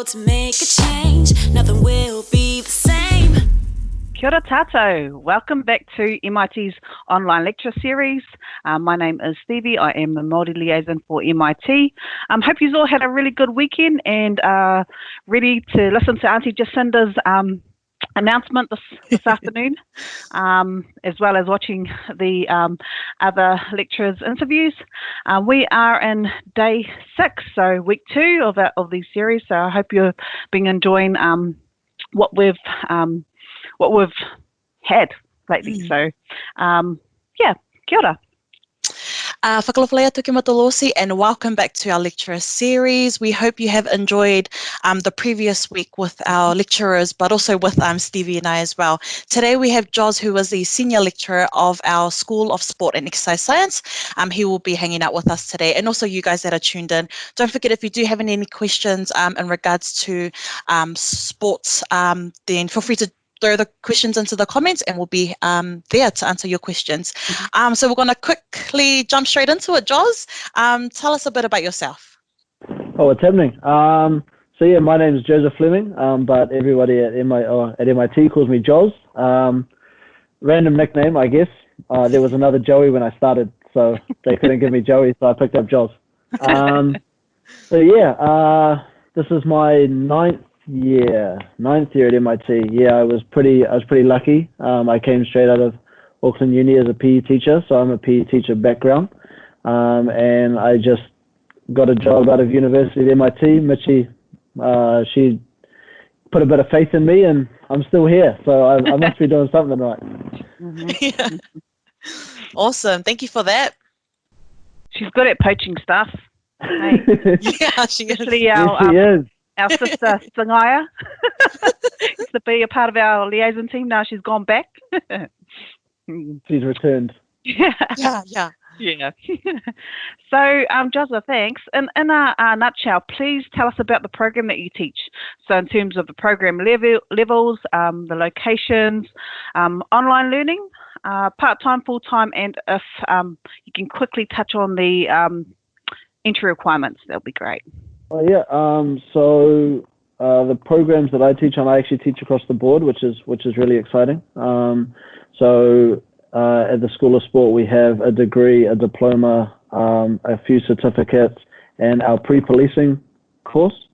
go to make a change, nothing will be the same. Kia ora tātou. Welcome back to MIT's online lecture series. My name is Stevie. I am the Māori liaison for MIT. Hope you all had a really good weekend and are ready to listen to Auntie Jacinda's announcement this afternoon, as well as watching the other lecturers' interviews. We are in day 6, so week 2 of these series. So I hope you've been enjoying what we've had lately. So, yeah, kia ora. Whakalawhalea tuki matalosi, and welcome back to our lecturer series. We hope you have enjoyed the previous week with our lecturers, but also with Stevie and I as well. Today we have Joz, who is the senior lecturer of our School of Sport and Exercise Science. He will be hanging out with us today, and also you guys that are tuned in. Don't forget, if you do have any questions in regards to sports, then feel free to throw the questions into the comments and we'll be there to answer your questions. So we're going to quickly jump straight into it. Joz, tell us a bit about yourself. Oh, what's happening? So yeah, my name is Joseph Fleming, but everybody at MIT calls me Joz. Random nickname, I guess. There was another Joey when I started, so they couldn't give me Joey, so I picked up Joz. So yeah, this is my ninth year at MIT. Yeah, I was pretty lucky. I came straight out of Auckland Uni as a PE teacher, so I'm a PE teacher background, and I just got a job out of university at MIT. Mitchie, she put a bit of faith in me, and I'm still here, so I must be doing something right. Yeah. Awesome, thank you for that. She's good at poaching stuff. Hey. Yeah, she is. Especially Yes, she is. Our sister Sangaya used to be a part of our liaison team. Now she's gone back. She's returned. Yeah. So, Joseph, thanks. In a nutshell, please tell us about the program that you teach. So, in terms of the program levels, the locations, online learning, part-time, full-time, and if you can quickly touch on the entry requirements, that'll be great. Oh yeah. So the programs that I teach on, I actually teach across the board, which is really exciting. So at the School of Sport, we have a degree, a diploma, a few certificates, and our pre-policing course.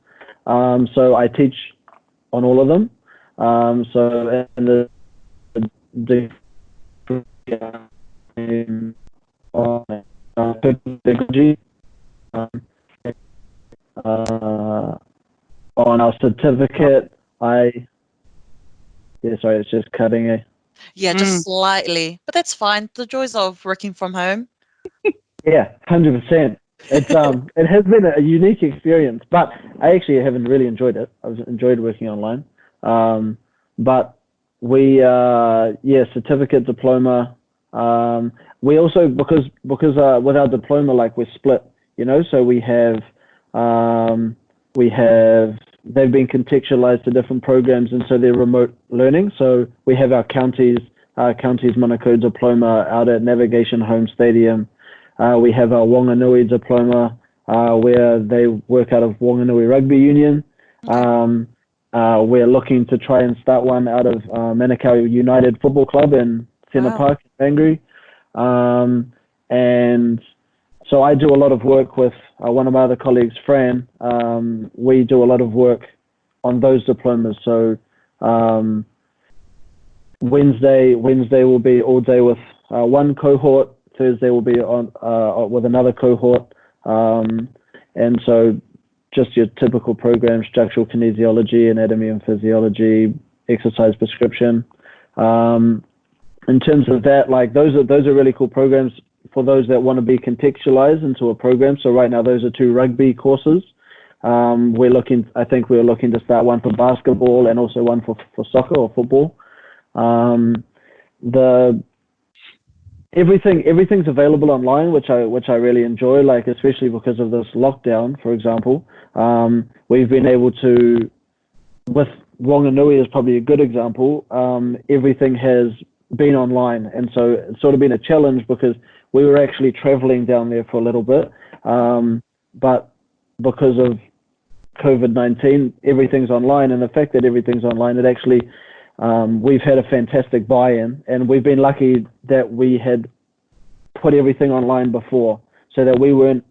So I teach on all of them. So in the degree, on our certificate, sorry, it's just cutting. Yeah, just slightly, but that's fine. The joys of working from home. Yeah, 100%. It's it has been a unique experience, but I actually haven't really enjoyed it. I've enjoyed working online, but we certificate, diploma. We also because with our diploma, like, we're split, so we have they've been contextualized to different programs, and so they're remote learning. So we have our counties Manukau diploma out at Navigation Home Stadium. We have our Whanganui diploma, where they work out of Whanganui Rugby Union. We're looking to try and start one out of Manukau United Football Club in Center Park, Angry. And so I do a lot of work with one of my other colleagues, Fran. We do a lot of work on those diplomas. So Wednesday will be all day with one cohort. Thursday will be on with another cohort. And so just your typical program: structural kinesiology, anatomy and physiology, exercise prescription. In terms of that, like, those are really cool programs for those that want to be contextualized into a program. So right now, those are 2 rugby courses. We're looking to start one for basketball and also one for soccer or football. Everything's available online, which I really enjoy, like, especially because of this lockdown, for example. We've been able to, with Whanganui is probably a good example, everything has been online, and so it's sort of been a challenge because we were actually traveling down there for a little bit, but because of COVID-19, everything's online, and the fact that everything's online, it actually, we've had a fantastic buy-in, and we've been lucky that we had put everything online before, so that we weren't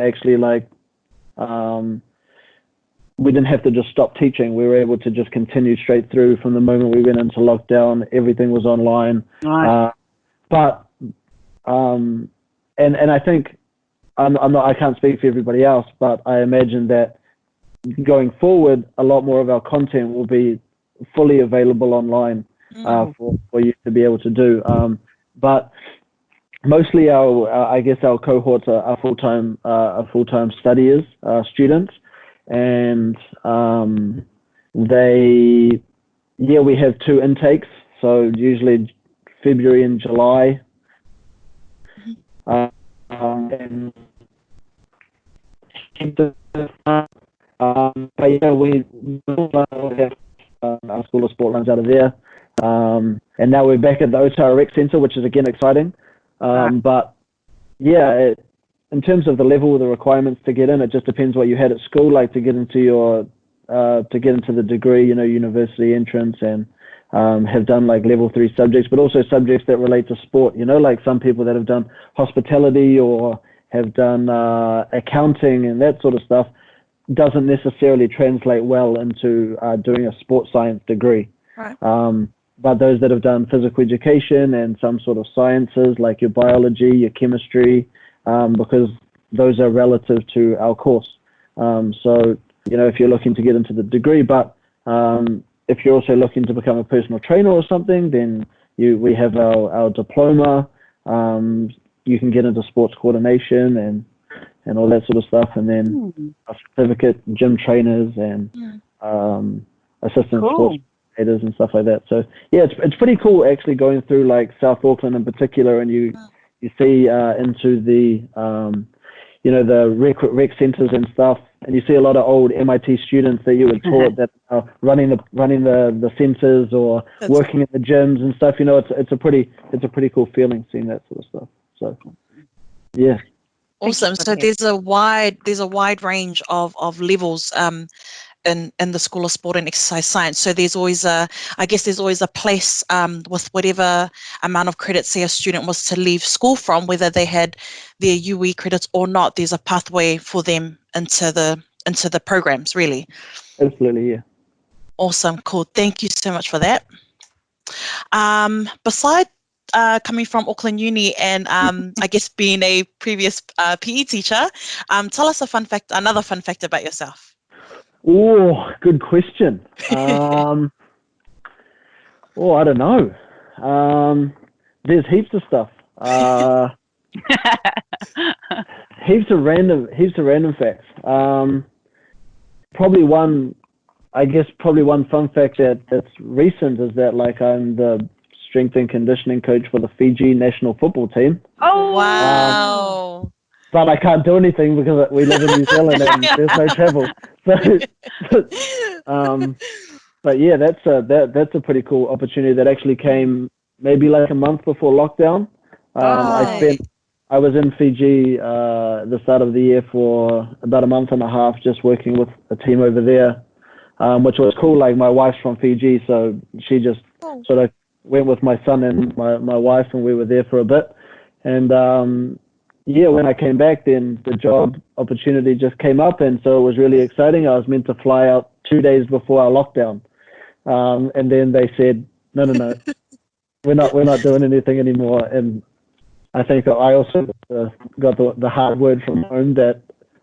actually like, we didn't have to just stop teaching. We were able to just continue straight through from the moment we went into lockdown. Everything was online. Right. And I think I can't speak for everybody else, but I imagine that going forward, a lot more of our content will be fully available online for you to be able to do. But mostly our cohorts are full-time studiers, students, and we have 2 intakes, so usually February and July. But yeah, we have our School of Sport runs out of there, and now we're back at the Otara Rec Centre, which is again exciting. But yeah, in terms of the level of the requirements to get in, it just depends what you had at school, like to get into the degree, university entrance, and have done like level 3 subjects, but also subjects that relate to sport, like some people that have done hospitality or have done accounting and that sort of stuff doesn't necessarily translate well into doing a sports science degree. Right. But those that have done physical education and some sort of sciences like your biology, your chemistry, because those are relative to our course. So, if you're looking to get into the degree, but if you're also looking to become a personal trainer or something, then we have our diploma. You can get into sports coordination and all that sort of stuff, and then a certificate, gym trainers, and assistant sports trainers and stuff like that. So yeah, it's pretty cool actually going through like South Auckland in particular, and you see into the the rec centres and stuff, and you see a lot of old MIT students that you were taught that are running the centres or working in the gyms and stuff. It's a pretty cool feeling seeing that sort of stuff. So yeah. Awesome. So there's a wide range of levels in the School of Sport and Exercise Science. So there's always a place with whatever amount of credits, say, a student was to leave school from, whether they had their UE credits or not. There's a pathway for them into the programs, really. Absolutely, yeah. Awesome, cool. Thank you so much for that. Besides coming from Auckland Uni and I guess being a previous PE teacher, tell us another fun fact about yourself. Oh, good question. I don't know. There's heaps of stuff. Heaps of random facts. Probably one fun fact that's recent is that like I'm the strength and conditioning coach for the Fiji national football team. Oh, wow. But I can't do anything because we live in New Zealand and there's no travel. So, but yeah, that's a pretty cool opportunity that actually came maybe like a month before lockdown. I was in Fiji the start of the year for about a month and a half, just working with a team over there, which was cool. Like my wife's from Fiji, so she just sort of went with my son and my wife, and we were there for a bit. And yeah, when I came back, then the job opportunity just came up, and so it was really exciting. I was meant to fly out 2 days before our lockdown, and then they said, no, we're not doing anything anymore. And I think that I also got the hard word from home that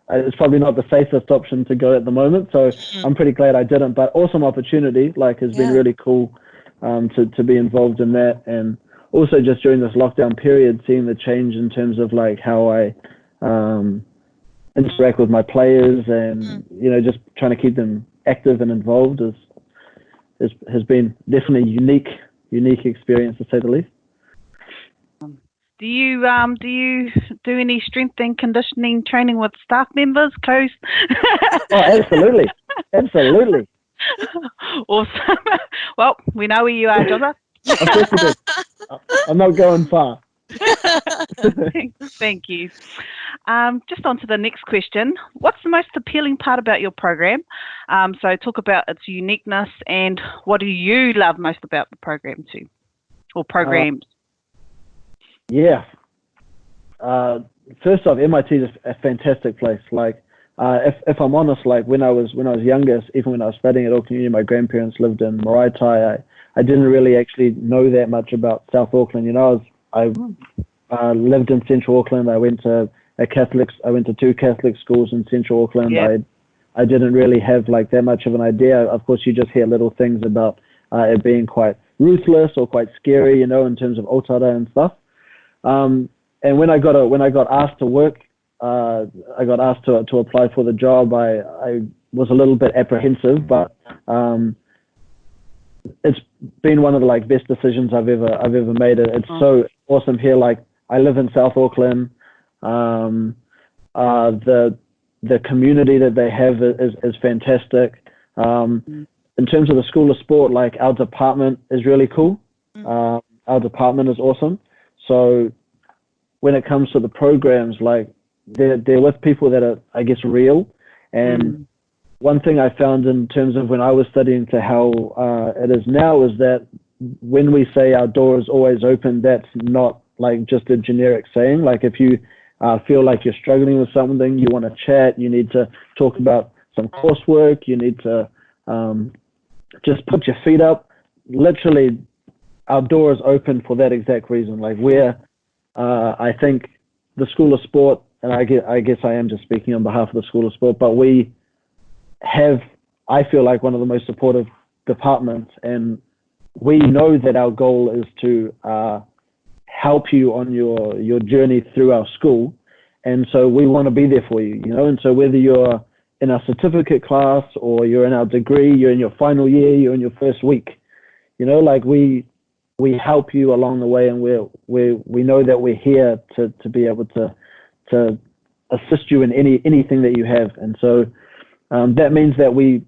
it's probably not the safest option to go at the moment. So I'm pretty glad I didn't. But awesome opportunity, like has been really cool to be involved in that. And also just during this lockdown period, seeing the change in terms of like how I interact with my players and, just trying to keep them active and involved has been definitely a unique experience to say the least. Do you do any strength and conditioning training with staff members, coach? Oh, absolutely. Awesome. Well, we know where you are, Joseph. Of course you do. I'm not going far. Thank you. Just on to the next question. What's the most appealing part about your program? So talk about its uniqueness and what do you love most about the program too, or programs? Yeah. First off, MIT is a fantastic place. Like, if I'm honest, like when I was younger, even when I was studying at Auckland Uni, my grandparents lived in Maraetai. I didn't really actually know that much about South Auckland. You know, I lived in Central Auckland. I went to two Catholic schools in Central Auckland. Yeah. I didn't really have like that much of an idea. Of course, you just hear little things about it being quite ruthless or quite scary, you know, in terms of otara and stuff. And when I got asked to work, I got asked to apply for the job. I was a little bit apprehensive, but it's been one of the like best decisions I've ever made. It's so awesome here. Like, I live in South Auckland. The community that they have is fantastic. In terms of the School of Sport, like, our department is really cool. Our department is awesome. So when it comes to the programs, like, they're with people that are, I guess, real. And one thing I found in terms of when I was studying to how it is now is that when we say our door is always open, that's not like just a generic saying. Like, if you feel like you're struggling with something, you want to chat, you need to talk about some coursework, you need to just put your feet up. Literally, our door is open for that exact reason. Like, I think the School of Sport, and I guess I am just speaking on behalf of the School of Sport, but we have, I feel like, one of the most supportive departments, and we know that our goal is to help you on your journey through our school, and so we want to be there for you, you know. And so whether you're in our certificate class or you're in our degree, you're in your final year, you're in your first week, you know, like, we help you along the way, and we know that we're here to be able to assist you in anything that you have. And so that means that we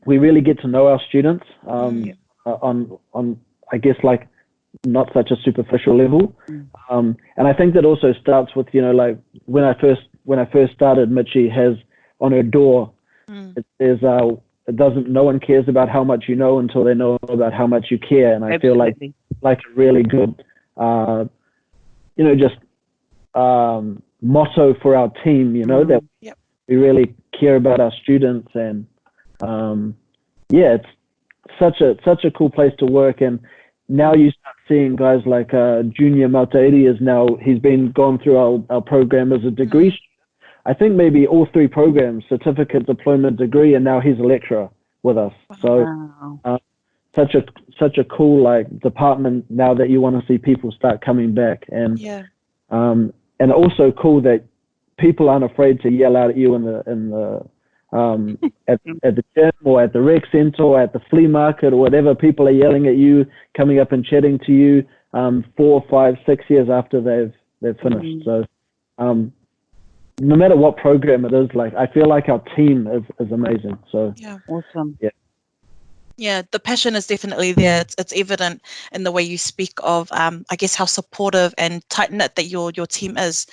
really get to know our students on I guess, like, not such a superficial level. And I think that also starts with, you know, like, when I first started, Mitchie has on her door, it says, no one cares about how much you know until they know about how much you care. And I Absolutely. feel like a really good, you know, just motto for our team, you know, that we really care about our students. And it's such a cool place to work. And now you start seeing guys like Junior Mautairi he's gone through our program as a degree student. I think maybe all three programs, certificate, diploma, degree, and now he's a lecturer with us. So such a cool, like, department now that you want to see people start coming back. And and also cool that people aren't afraid to yell out at you at the gym or at the rec center or at the flea market or whatever. People are yelling at you, coming up and chatting to you 4, 5, 6 years after they've finished. So no matter what program it is, like, I feel like our team is amazing. So Awesome. Yeah, the passion is definitely there. It's evident in the way you speak of, I guess, how supportive and tight-knit that your team is,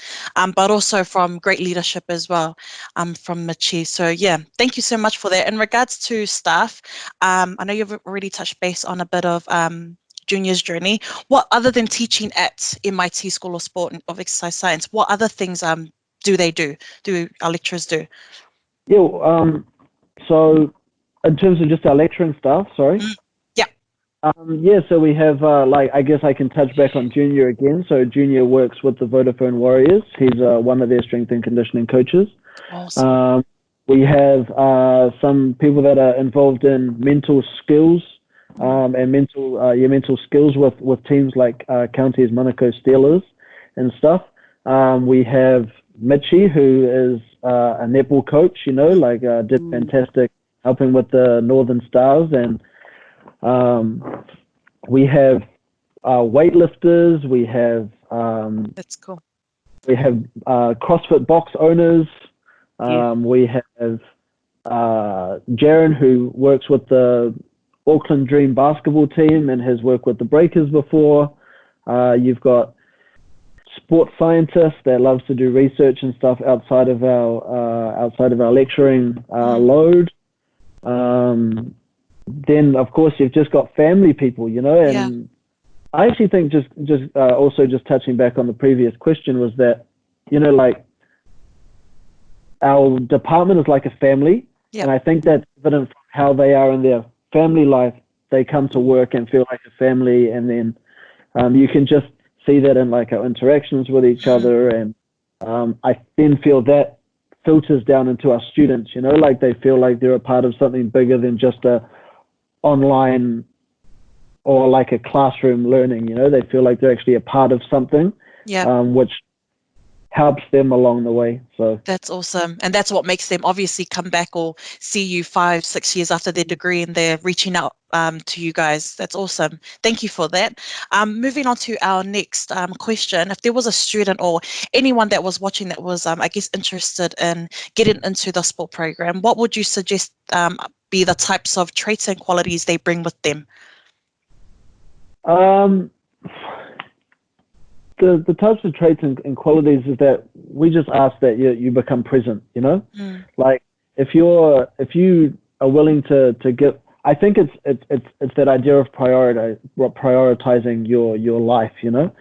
but also from great leadership as well, from Mitchie. So yeah, thank you so much for that. In regards to staff, I know you've already touched base on a bit of Junior's journey. What, other than teaching at MIT School of Sport and of Exercise Science, what other things do our lecturers do? Yeah, so in terms of just our lecturing staff, sorry. So we have, like, I guess I can touch back on Junior again. So Junior works with the Vodafone Warriors. He's one of their strength and conditioning coaches. Awesome. We have some people that are involved in mental skills and mental skills with teams like Counties Manukau Steelers and stuff. We have Mitchie, who is a netball coach, you know, like, did fantastic helping with the Northern Stars. And we have weightlifters, we have That's cool. we have CrossFit box owners, we have Jaron, who works with the Auckland Dream basketball team and has worked with the Breakers before. You've got sports scientist that loves to do research and stuff outside of our lecturing load. Then of course you've just got family people, you know, and I actually think just touching back on the previous question was that, you know, like our department is like a family, and I think that's evident from how they are in their family life. They come to work and feel like a family, and then you can just see that in like our interactions with each other, and I then feel that filters down into our students, you know, like they feel like they're a part of something bigger than just a online or like a classroom learning, you know, they feel like they're actually a part of something, which helps them along the way. So that's awesome. And that's what makes them obviously come back or see you 5-6 years after their degree, and they're reaching out to you guys. That's awesome. Thank you for that. Moving on to our next question. If there was a student or anyone that was watching that was, I guess, interested in getting into the sport program, what would you suggest be the types of traits and qualities they bring with them? The types of traits and qualities is that we just ask that you become present, you know, like if you are willing to give, I think it's that idea of prioritizing your life, you know.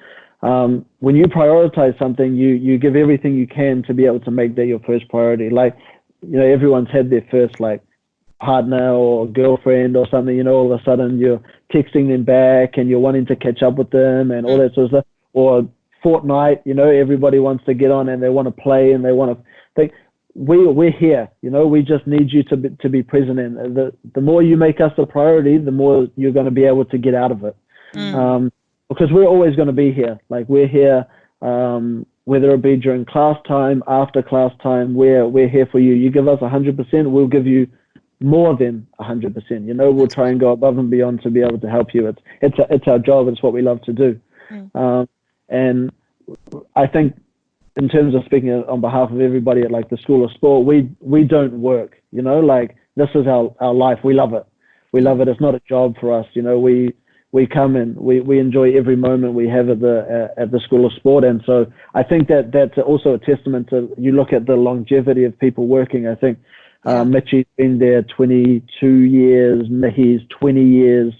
When you prioritize something, you give everything you can to be able to make that your first priority. Like, you know, everyone's had their first like partner or girlfriend or something, you know, all of a sudden you're texting them back and you're wanting to catch up with them and all that sort of stuff. Or Fortnite, you know, everybody wants to get on and they want to play and they want to think. We're here, you know, we just need you to be present. And the more you make us a priority, the more you're going to be able to get out of it. Because we're always going to be here. Like we're here, whether it be during class time, after class time, we're here for you. You give us 100%, we'll give you more than 100%. You know, we'll try and go above and beyond to be able to help you. It's our job. It's what we love to do. And I think in terms of speaking on behalf of everybody at like the School of Sport, we don't work, you know, like this is our life. We love it. We love it. It's not a job for us. You know, we come and we enjoy every moment we have at the School of Sport. And so I think that's also a testament to, you look at the longevity of people working. I think Mitchie's been there 22 years, Mihi's 20 years.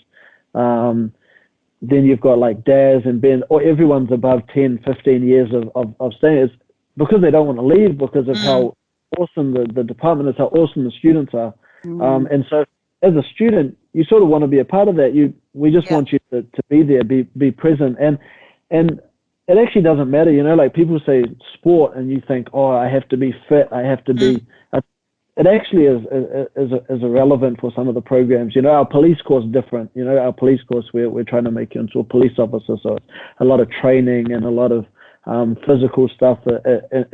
Then you've got like Daz and Ben, or everyone's above 10, 15 years of staying. It's because they don't want to leave, because of how awesome the department is, how awesome the students are. And so as a student, you sort of want to be a part of that. We just want you to be there, be present. And it actually doesn't matter, you know, like people say sport and you think, oh, I have to be fit, I have to be, it actually is irrelevant for some of the programs. You know, our police course is different. You know, our police course, we're trying to make you into a police officer. So it's a lot of training and a lot of physical stuff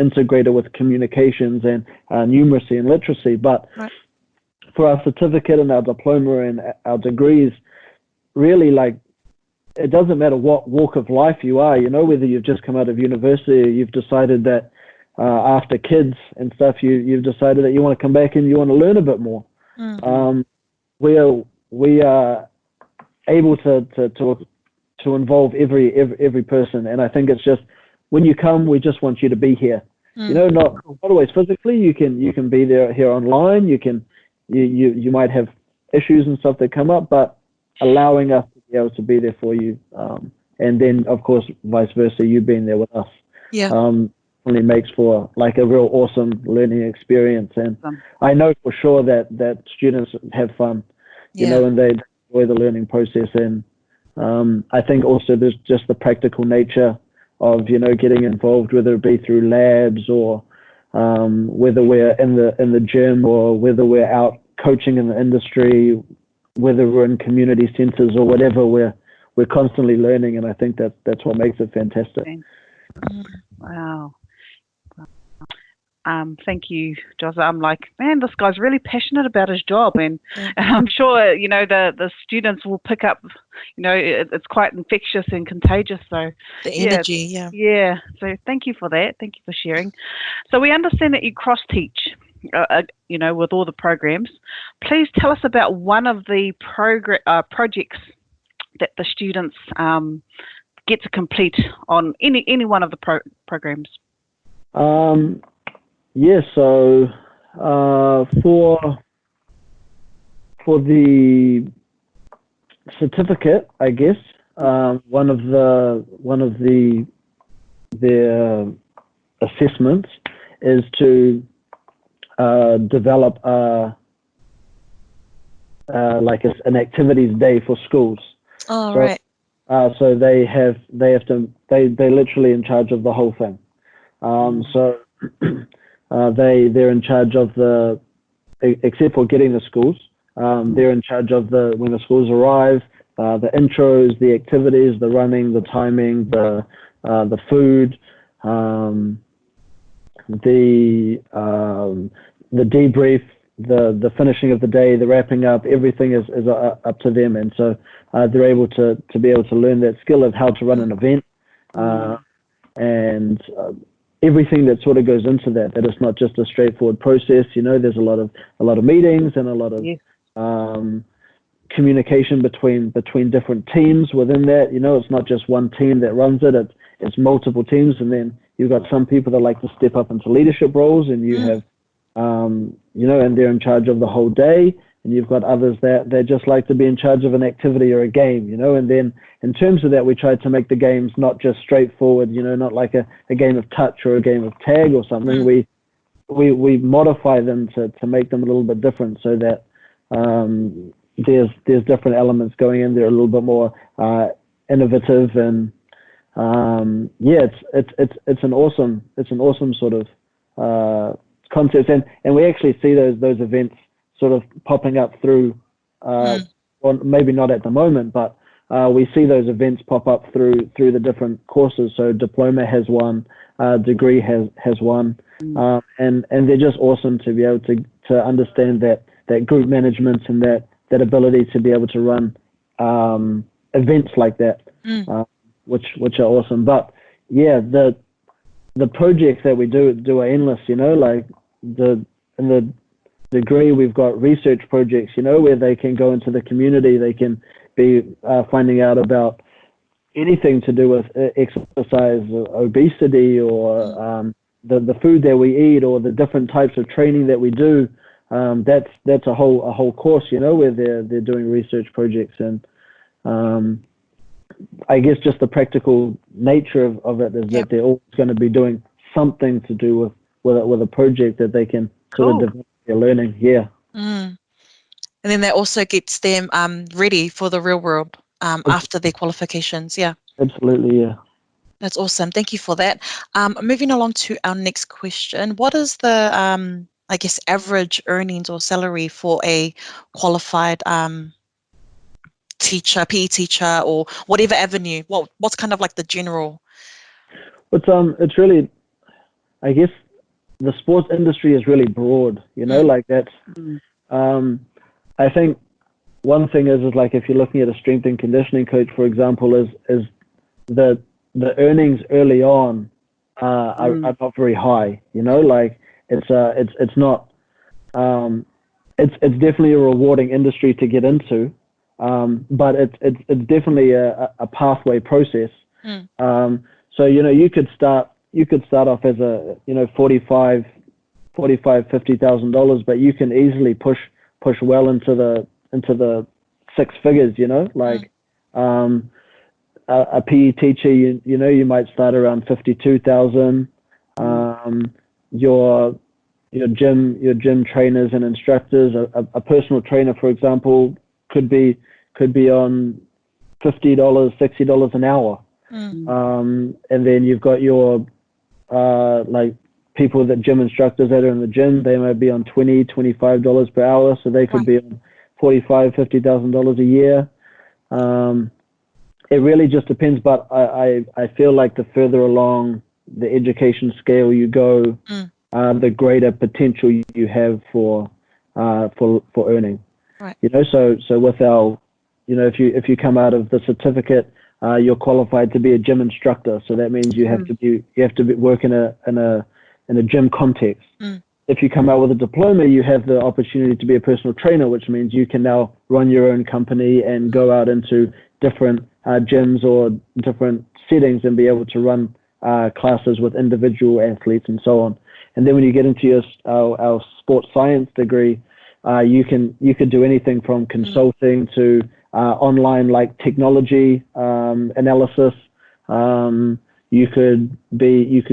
integrated with communications and numeracy and literacy. But for our certificate and our diploma and our degrees, really, like, it doesn't matter what walk of life you are, you know, whether you've just come out of university or you've decided that after kids and stuff, you've decided that you want to come back and you want to learn a bit more. We are able to involve every person, and I think it's just when you come, we just want you to be here. You know, not always physically. You can be there here online. You might have issues and stuff that come up, but allowing us to be able to be there for you, and then of course vice versa, you being there with us. Only makes for like a real awesome learning experience. And I know for sure that students have fun, you know, and they enjoy the learning process. And I think also there's just the practical nature of, you know, getting involved, whether it be through labs or whether we're in the gym or whether we're out coaching in the industry, whether we're in community centers or whatever, we're constantly learning. And I think that's what makes it fantastic. Wow. Thank you, Joza. I'm like, man, this guy's really passionate about his job, and I'm sure, you know, the students will pick up, you know, it's quite infectious and contagious. So the energy, yeah. So thank you for that. Thank you for sharing. So we understand that you cross-teach, you know, with all the programs. Please tell us about one of the projects that the students get to complete on any one of the programs? Yeah, so for the certificate, I guess one of the assessments is to develop like an activities day for schools. Oh, so, right. So they're literally in charge of the whole thing. So they're in charge of except for getting the schools, they're in charge of when the schools arrive, the intros, the activities, the running, the timing, the food, the debrief, the finishing of the day, the wrapping up, everything is up to them, and so they're able to be able to learn that skill of how to run an event, and everything that sort of goes into that it's not just a straightforward process. There's a lot of meetings and a lot of communication between different teams within that. It's not just one team that runs it, it's multiple teams, and then you've got some people that like to step up into leadership roles, and you have and they're in charge of the whole day, and you've got others that they just like to be in charge of an activity or a game, and then in terms of that, we try to make the games not just straightforward, not like a game of touch or a game of tag or something. We modify them to make them a little bit different, so that there's different elements going in. They're a little bit more innovative, and it's an awesome sort of concept, and we actually see those events sort of popping up through, well, maybe not at the moment, but we see those events pop up through the different courses. So Diploma has one, Degree has one, and they're just awesome to be able to understand that group management and that ability to be able to run events like that, which are awesome. But yeah, the projects that we do are endless. Like in the Degree, we've got research projects, where they can go into the community. They can be finding out about anything to do with exercise, obesity, or the food that we eat, or the different types of training that we do. That's a whole course, where they're doing research projects, and I guess just the practical nature of it is that they're always going to be doing something to do with a project that they can sort of develop their learning. And then that also gets them ready for the real world after their qualifications. Absolutely. That's awesome. Thank you for that. Moving along to our next question. What is the I guess average earnings or salary for a qualified teacher, PE teacher, or whatever avenue? What's kind of like the general? It's really, I guess, the sports industry is really broad, like that's, I think one thing is like, if you're looking at a strength and conditioning coach, for example, is the earnings early on are not very high, like it's not, it's definitely a rewarding industry to get into, but it's definitely a pathway process. So you could start off as a $50,000, but you can easily push well into the six figures. Like a PE teacher, you might start around 52,000. Your gym trainers and instructors, a personal trainer, for example, could be on $50, $60 an hour. And then you've got your like people gym instructors that are in the gym, they might be on $20, $25 per hour, so they could be on $45,000, $50,000 a year. It really just depends, but I feel like the further along the education scale you go, the greater potential you have for earning. Right. So with our, if you come out of the certificate, you're qualified to be a gym instructor. So that means you have to work in a gym context. If you come out with a diploma, you have the opportunity to be a personal trainer, which means you can now run your own company and go out into different gyms or different settings and be able to run classes with individual athletes and so on. And then when you get into our sports science degree, you could do anything from consulting to online like technology analysis. You could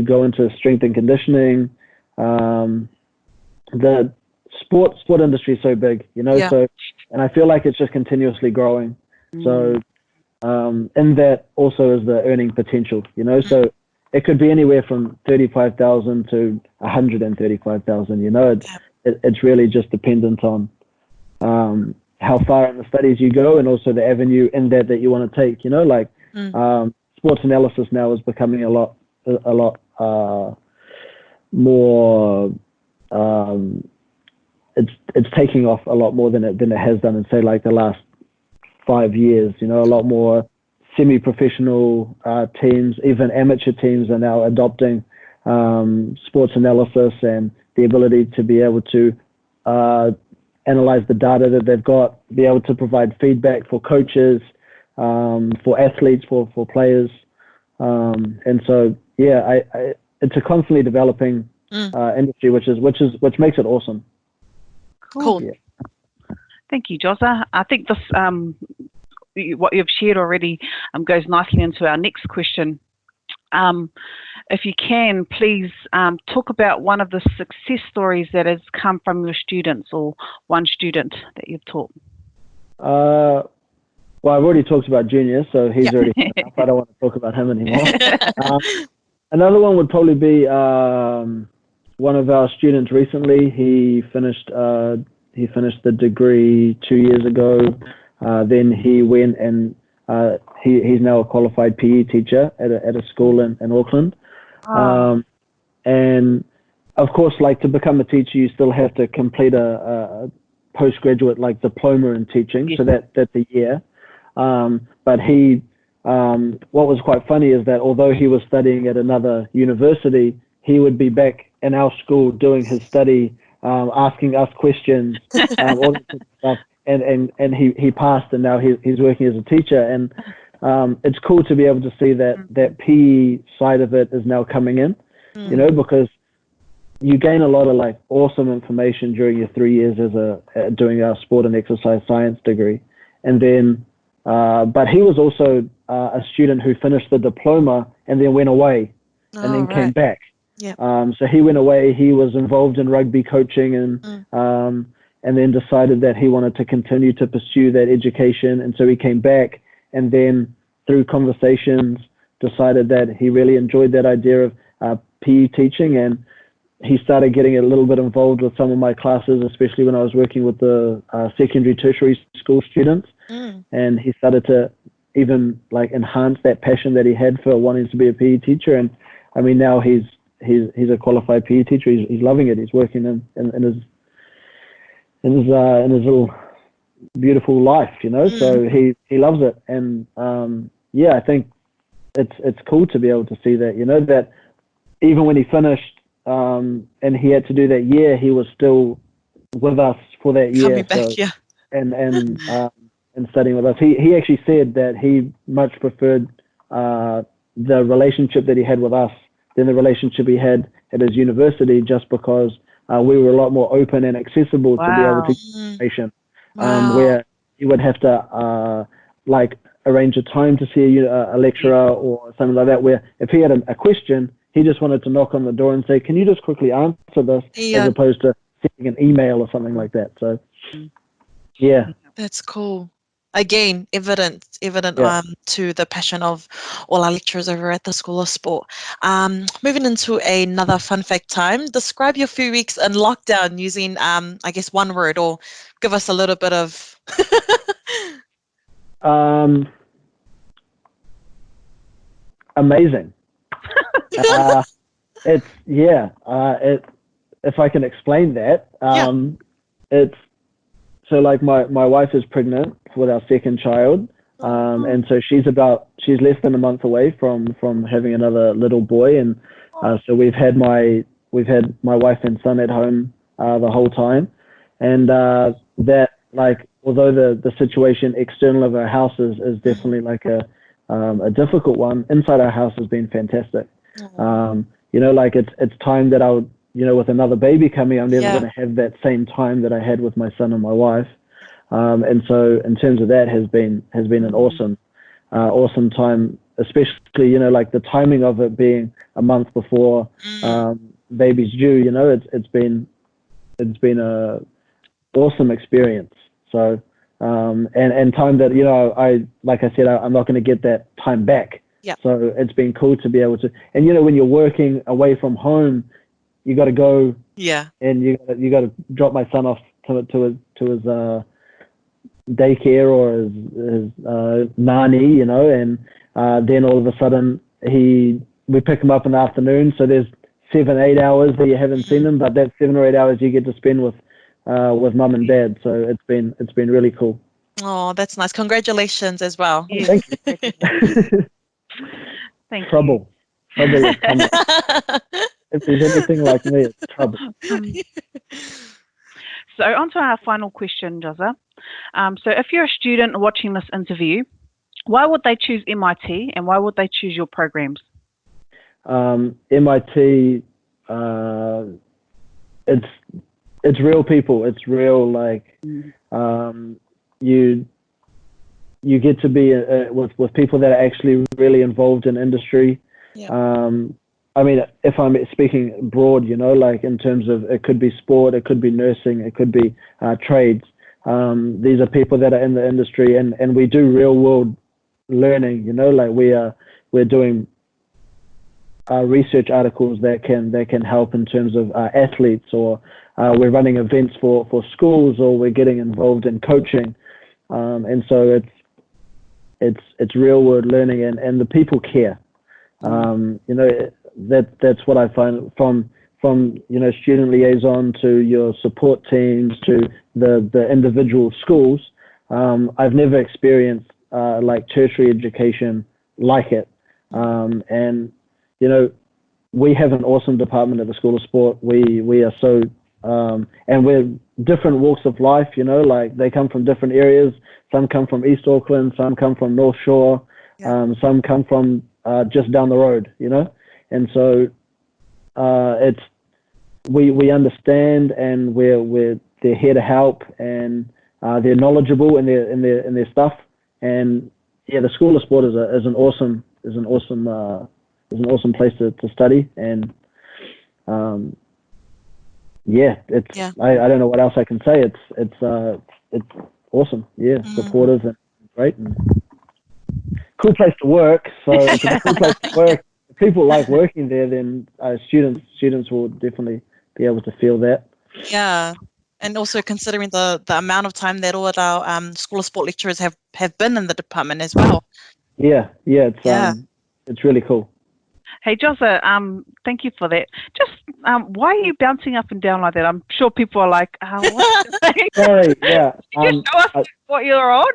go into strength and conditioning. The sport industry is so big, so, and I feel like it's just continuously growing. So in that also is the earning potential, so it could be anywhere from 35,000 to 135,000, it's really just dependent on how far in the studies you go, and also the avenue in that you want to take, sports analysis now is becoming a lot more, it's taking off a lot more than it has done in, say, like the last 5 years. A lot more semi-professional teams, even amateur teams, are now adopting sports analysis and the ability to be able to analyze the data that they've got, be able to provide feedback for coaches, for athletes, for players, and so it's a constantly developing industry, which makes it awesome. Cool. Yeah. Thank you, Joza. I think this what you've shared already goes nicely into our next question. If you can, please talk about one of the success stories that has come from your students, or one student that you've taught. Well, I've already talked about Junior, so he's already up. I don't want to talk about him anymore. Another one would probably be one of our students recently. He finished the degree 2 years ago. Then he went and he's now a qualified PE teacher at a school in Auckland. And of course, like, to become a teacher, you still have to complete a postgraduate like diploma in teaching. So that's a year. But he, what was quite funny is that although he was studying at another university, he would be back in our school doing his study, asking us questions, all this sort of stuff. And he passed, and now he's working as a teacher. And it's cool to be able to see that PE side of it is now coming in, because you gain a lot of like awesome information during your 3 years as doing our sport and exercise science degree. And then, but he was also a student who finished the diploma and then went away and then came back. Yeah. So he went away. He was involved in rugby coaching and then decided that he wanted to continue to pursue that education. And so he came back, and then through conversations decided that he really enjoyed that idea of PE teaching, and he started getting a little bit involved with some of my classes, especially when I was working with the secondary, tertiary school students. And he started to even like enhance that passion that he had for wanting to be a PE teacher. And I mean, now he's a qualified PE teacher. He's loving it. He's working in his little beautiful life, so he loves it. And I think it's cool to be able to see that, that even when he finished and he had to do that year, he was still with us for that year. Coming back, and studying with us. He actually said that he much preferred the relationship that he had with us than the relationship he had at his university, just because we were a lot more open and accessible to be able to get information, where you would have to like arrange a time to see a lecturer or something like that, where if he had a question, he just wanted to knock on the door and say, can you just quickly answer this, as opposed to sending an email or something like that. So that's cool. Again, evident to the passion of all our lecturers over at the School of Sport. Moving into another fun fact time. Describe your few weeks in lockdown using, I guess, one word, or give us a little bit of... Amazing. If I can explain that, it's, so like my wife is pregnant with our second child, and so she's less than a month away from having another little boy, and so we've had my wife and son at home the whole time, and that, like, although the situation external of our house is definitely like a a difficult one, inside our house has been fantastic. Oh. Like it's time that I would, with another baby coming, I'm never Yeah. going to have that same time that I had with my son and my wife. And so in terms of that has been an awesome time, especially, like the timing of it being a month before baby's due, it's been a awesome experience. So, and time that, like I said, I'm not going to get that time back. Yep. So it's been cool to be able to, and when you're working away from home, you got to go Yeah. and you got to drop my son off to his daycare or his nanny, and then all of a sudden we pick him up in the afternoon. So there's 7-8 hours that you haven't seen him, but that's 7 or 8 hours you get to spend with mum and dad. So it's been really cool. Oh, that's nice. Congratulations as well. Yeah. Thank you. Thank Trouble is coming. If there's anything like me, it's trouble. you. So on to our final question, Joza. So if you're a student watching this interview, why would they choose MIT and why would they choose your programs? MIT, it's real people. It's real, like, you get to be with people that are actually really involved in industry. Yeah. I mean, if I'm speaking broad, like in terms of, it could be sport, it could be nursing, it could be trades. These are people that are in the industry, and we do real world learning. Like we're doing research articles that can help in terms of athletes, or we're running events for schools, or we're getting involved in coaching, and so it's real world learning, and the people care. That's what I find from student liaison to your support teams to the individual schools. I've never experienced like tertiary education like it, and we have an awesome department at the School of Sport. We are so and we're different walks of life, like they come from different areas. Some come from East Auckland, some come from North Shore, some come from just down the road, and so it's we understand, and they're here to help, and they're knowledgeable in their stuff, and the School of Sport is an awesome place to study, and I don't know what else I can say. It's awesome, supportive and great, and cool place to work. So it's a cool place to work. If people like working there, then students will definitely be able to feel that. Yeah. And also considering the amount of time that all of our School of Sport lecturers have been in the department as well. It's really cool. Hey, Joza, thank you for that. Just why are you bouncing up and down like that? I'm sure people are like, what's Sorry, yeah. Can you show us what you're on?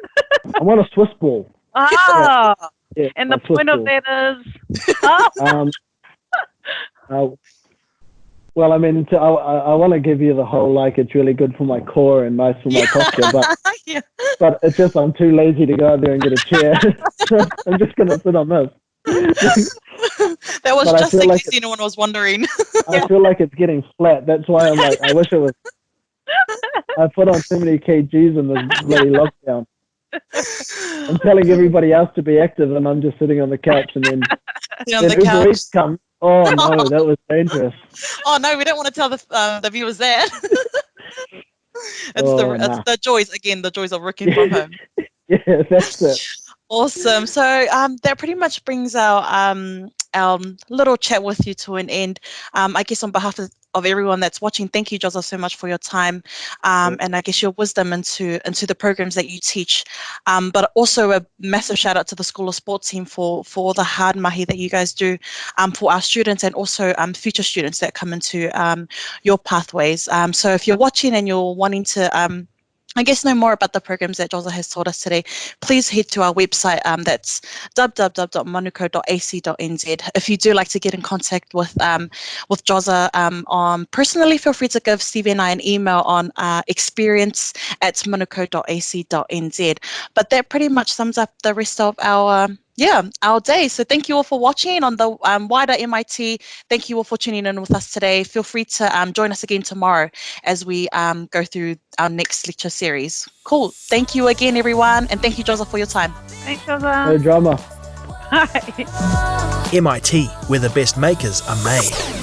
I'm on a Swiss ball. And the point of that is... well, I mean, I want to give you the whole, like, it's really good for my core and nice for my posture, but but it's just I'm too lazy to go out there and get a chair. I'm just going to sit on this. That was But just in case anyone was wondering. I feel like it's getting flat. That's why I'm like, I wish it was. I put on too many kgs in this bloody lockdown. I'm telling everybody else to be active, and I'm just sitting on the couch, and then Uber Eats comes. Oh no, that was dangerous. Oh no, we don't want to tell the viewers that. It's the joys, again, the joys of working from home. Yeah, that's it. Awesome. So that pretty much brings our little chat with you to an end. I guess on behalf of everyone that's watching, thank you, Joza, so much for your time, and I guess your wisdom into the programs that you teach. But also a massive shout out to the School of Sport team for the hard mahi that you guys do for our students, and also future students that come into your pathways. So if you're watching and you're wanting to I guess know more about the programs that Joza has taught us today, please head to our website. That's www.manuko.ac.nz. If you do like to get in contact with Joza personally, feel free to give Stevie and I an email on experience@manuko.ac.nz. But that pretty much sums up the rest of our our day. So thank you all for watching on the wider MIT. Thank you all for tuning in with us today. Feel free to join us again tomorrow as we go through our next lecture series. Cool. Thank you again, everyone. And thank you, Joseph, for your time. Thanks, No Joseph. drama. Bye. MIT, where the best makers are made.